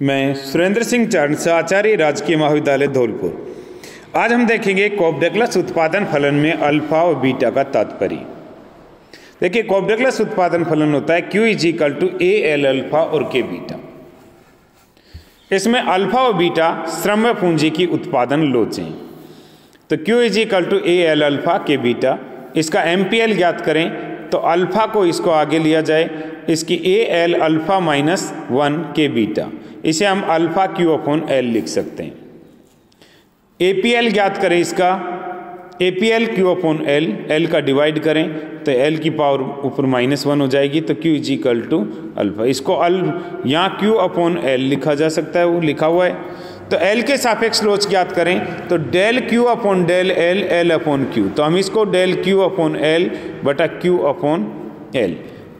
मैं सुरेंद्र सिंह चरण से आचार्य राजकीय महाविद्यालय धौलपुर। आज हम देखेंगे कोपडेक्लस उत्पादन फलन में अल्फा और बीटा का तात्पर्य। देखिए, कोपडेक्लस उत्पादन फलन होता है Q is equal to A L alpha और के बीटा। इसमें अल्फा और बीटा श्रम पूंजी की उत्पादन लोचें। तो Q is equal to A L alpha K beta, इसका MPL ज्ञात करें तो अल्फा को इसको आगे लिया जाए, इसकी ए एल अल्फा माइनस 1 के बीटा, इसे हम अल्फा Q अपॉन L लिख सकते हैं। APL ज्ञात करें, इसका APL Q upon L, L का डिवाइड करें तो L की पावर ऊपर -1 हो जाएगी, तो Q इजिकल टू अल्फा। इसको यहाँ Q अपॉन L लिखा जा सकता है, वो लिखा हुआ है। तो L के सापेक्ष लोच ज्ञात करें तो del Q upon del L, L upon Q, तो हम इसको डेल Q अपॉन L बटा Q upon L,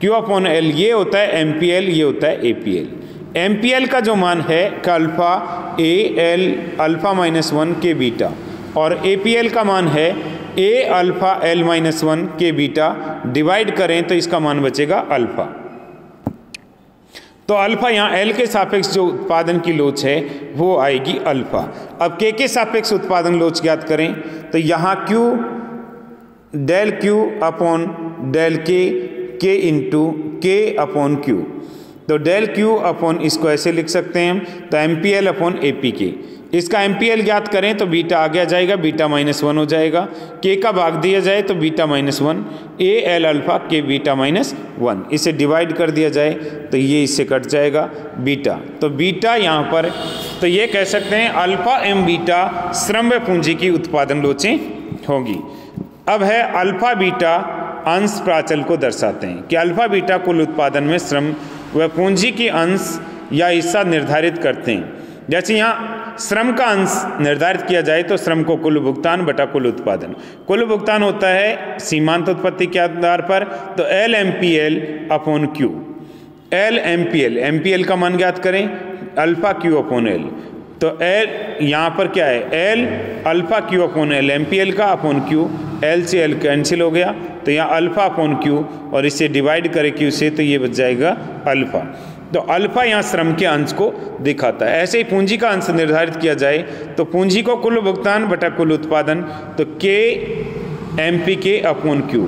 Q upon L ये होता है MPL, ये होता है APL। MPL का जो मान है अल्फा A L अल्फा -1 के बीटा, और APL का मान है A अल्फा L -1 के बीटा, डिवाइड करें तो इसका मान बचेगा अल्फा। तो अल्फा यहाँ L के सापेक्ष जो उत्पादन की लोच है वो आएगी अल्फा। अब K के सापेक्ष उत्पादन लोच ज्ञात करें तो यहाँ Q del Q upon del K into K upon Q, तो डेल Q अपॉन इसको ऐसे लिख सकते हैं हम, तो MPL अपॉन APK। इसका MPL ज्ञात करें तो बीटा आगे आ जाएगा, बीटा -1 हो जाएगा। K का भाग दिया जाए तो beta -1, A L alpha K beta -1, इसे डिवाइड कर दिया जाए तो ये इससे कट जाएगा बीटा। तो बीटा यहाँ पर, तो ये कह सकते हैं अल्फा एम बीटा श्रम पूंजी की उत्पादन लोचें होगी। अब है अल्फा बीटा अंश प्राचल को दर्शाते हैं कि अल्फा बीटा कुल उत्पादन में श्रम व पूंजी की अंश या हिस्सा निर्धारित करते हैं। जैसे यहाँ श्रम का अंश निर्धारित किया जाए तो श्रम को कुल भुगतान बटा कुल उत्पादन, कुल भुगतान होता है सीमांत उत्पत्ति के आधार पर, तो L MPL upon Q, L MPL, MPL का मान ज्ञात करें अल्फा Q अपॉन L, तो L यहाँ पर क्या है L alpha Q upon L, MPL का अपॉन Q, L से L कैंसिल हो गया तो यहाँ अल्फा अपॉन Q, और इसे डिवाइड करें Q से तो ये बच जाएगा अल्फा। तो अल्फा यहाँ श्रम के अंश को दिखाता है। ऐसे ही पूंजी का अंश निर्धारित किया जाए तो पूंजी को कुल भुगतान बटा कुल उत्पादन, तो K MPK अपॉन Q,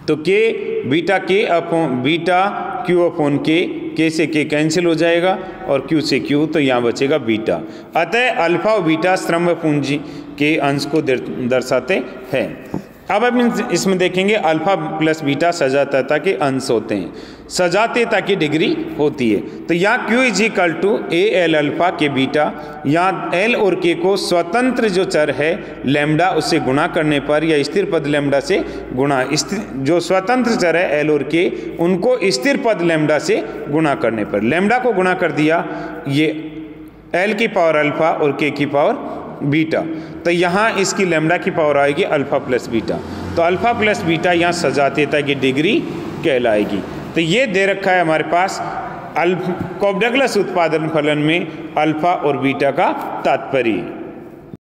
तो K beta K upon beta Q upon K से K कैंसिल हो जाएगा और Q से Q, तो यहाँ बचेगा बीटा। अतः अल्फा और बीटा श्रम पूंजी के अंश को दर्शाते हैं। अब हम इसमें देखेंगे अल्फा प्लस बीटा सजातीयता के अंश होते हैं, सजातीयता की डिग्री होती है। तो यहाँ Q is equal to A L alpha K beta, यहाँ L और K को स्वतंत्र जो चर है लैम्डा उससे गुणा करने पर, या स्थिर पद लैम्डा से गुणा, जो स्वतंत्र चर है L और K उनको स्थिर पद लैम्डा से गुणा करने पर, लैम्डा को गुणा कर दिया, ये L की पावर अल्फा और K की पावर बीटा, तो यहाँ इसकी लैम्डा की पावर आएगी अल्फा प्लस बीटा, तो अल्फा प्लस बीटा यहाँ सजातीयता की डिग्री कहलाएगी। तो ये दे रखा है हमारे पास कोपडेक्लस उत्पादन फलन में अल्फा और बीटा का तात्पर्य।